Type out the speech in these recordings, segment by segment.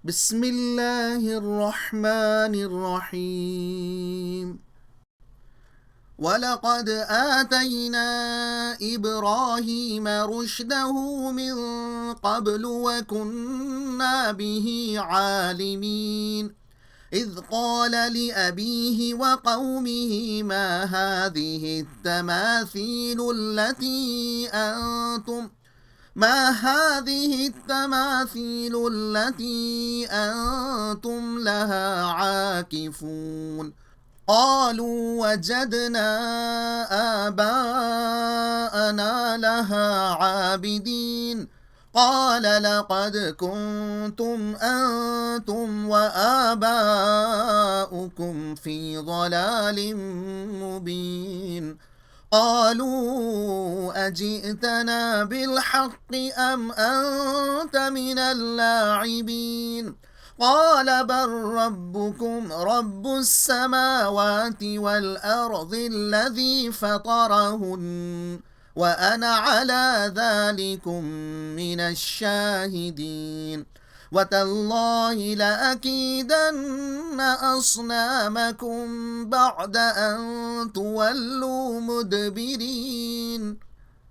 بسم الله الرحمن الرحيم. ولقد آتينا إبراهيم رشده من قبل وكنا به عالمين. إذ قال لأبيه وقومه ما هذه التماثيل التي أنتم لها عاكفون. قالوا وجدنا آباءنا لها عابدين. قال لقد كنتم أنتم وآباؤكم في ضلال مبين. قالوا أجئتنا بالحق أم أنت من اللاعبين. قال بل ربكم رب السماوات والأرض الذي فطرهن وأنا على ذلكم من الشاهدين. وتالله لأكيدن أصنامكم بعد أن تولوا مدبرين.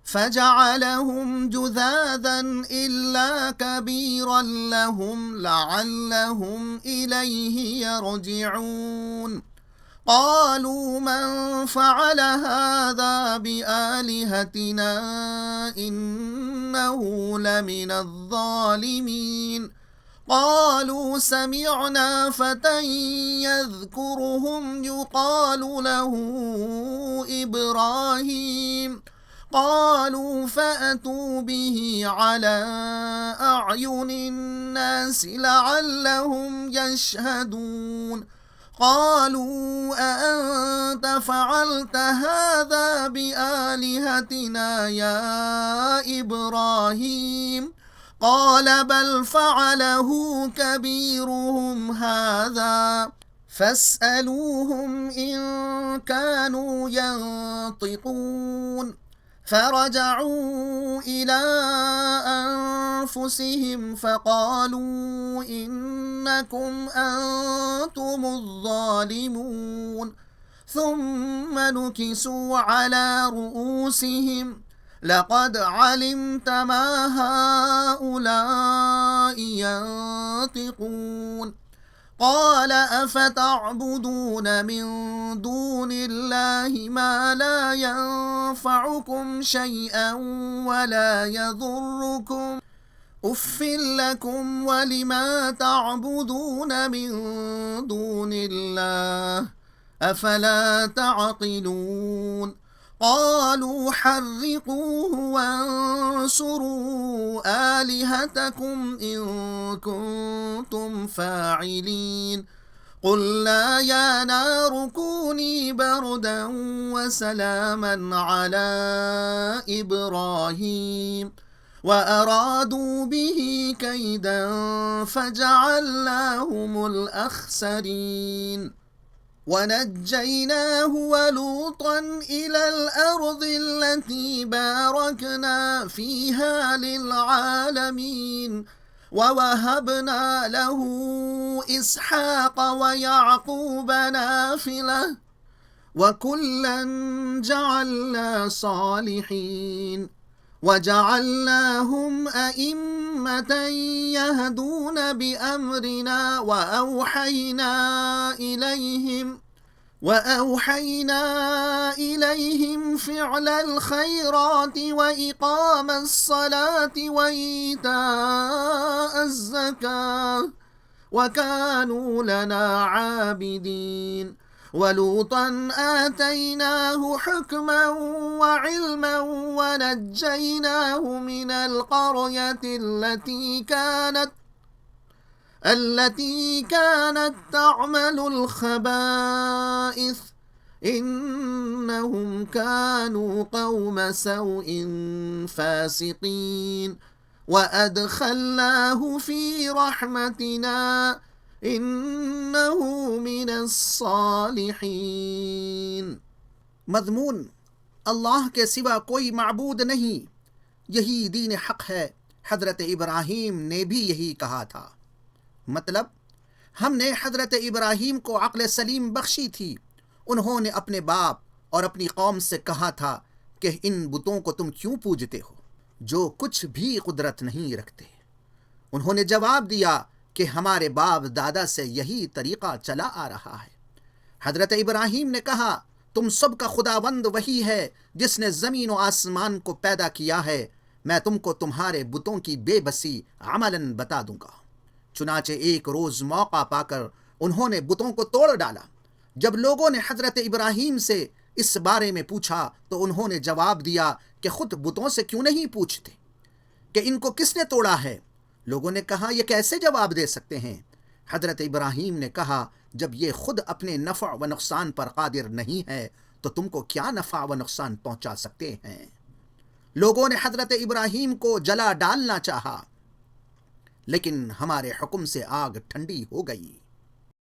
فجعلهم جذاذا إلا كبيرا لهم لعلهم إليه يرجعون. قالوا من فعل هذا بآلهتنا إنه لمن الظالمين. قالوا سمعنا فتى يذكرهم يقال له إبراهيم. قالوا فأتوا به على أعين الناس لعلهم يشهدون. قالوا أأنت فعلت هذا بآلهتنا يا إبراهيم؟ قال بل فعله كبيرهم هذا فاسألوهم إن كانوا ينطقون. فرجعوا إلى أنفسهم فقالوا إنكم أنتم الظالمون. ثم نكسوا على رؤوسهم لقد علمت ما هؤلاء ينطقون. قال أفتعبدون من دون الله ما لا ينفعكم شيئا ولا يضركم أف لكم ولما تعبدون من دون الله أفلا تعقلون. قالوا حرقوه وانصروا آلهتكم إن كنتم فاعلين. قلنا يا نار كوني بردا وسلاما على إبراهيم وأرادوا به كيدا فجعلناهم الأخسرين. ونجيناه ولوطا إلى الأرض التي باركنا فيها للعالمين. ووهبنا له إسحاق ويعقوب نافلة وكلا جعلنا صالحين. وجعلناهم أئمة يهدون بأمرنا وأوحينا إليهم فعل الخيرات وإقام الصلاة وإيتاء الزكاة وكانوا لنا عابدين. ولوطا آتيناه حكما وعلما ونجيناه من القرية التي كانت تعمل الخبائث إنهم كانوا قوم سوء فاسقين. وأدخلناه في رحمتنا إنه من الصالحين. मज़मून अल्लाह के सिवा कोई माबूद नहीं, यही दीन हक़ है। हज़रत इब्राहीम ने भी यही कहा था। مطلب ہم نے حضرت ابراہیم کو عقل سلیم بخشی تھی. انہوں نے اپنے باپ اور اپنی قوم سے کہا تھا کہ ان بتوں کو تم کیوں پوجتے ہو جو کچھ بھی قدرت نہیں رکھتے. انہوں نے جواب دیا کہ ہمارے باپ دادا سے یہی طریقہ چلا آ رہا ہے. حضرت ابراہیم نے کہا تم سب کا خداوند وہی ہے جس نے زمین و آسمان کو پیدا کیا ہے. میں تم کو تمہارے بتوں کی بے بسی عملاً بتا دوں گا. چنانچہ ایک روز موقع پا کر انہوں نے بتوں کو توڑ ڈالا. جب لوگوں نے حضرت ابراہیم سے اس بارے میں پوچھا تو انہوں نے جواب دیا کہ خود بتوں سے کیوں نہیں پوچھتے کہ ان کو کس نے توڑا ہے. لوگوں نے کہا یہ کیسے جواب دے سکتے ہیں؟ حضرت ابراہیم نے کہا جب یہ خود اپنے نفع و نقصان پر قادر نہیں ہے تو تم کو کیا نفع و نقصان پہنچا سکتے ہیں؟ لوگوں نے حضرت ابراہیم کو جلا ڈالنا چاہا لیکن ہمارے حکم سے آگ ٹھنڈی ہو گئی.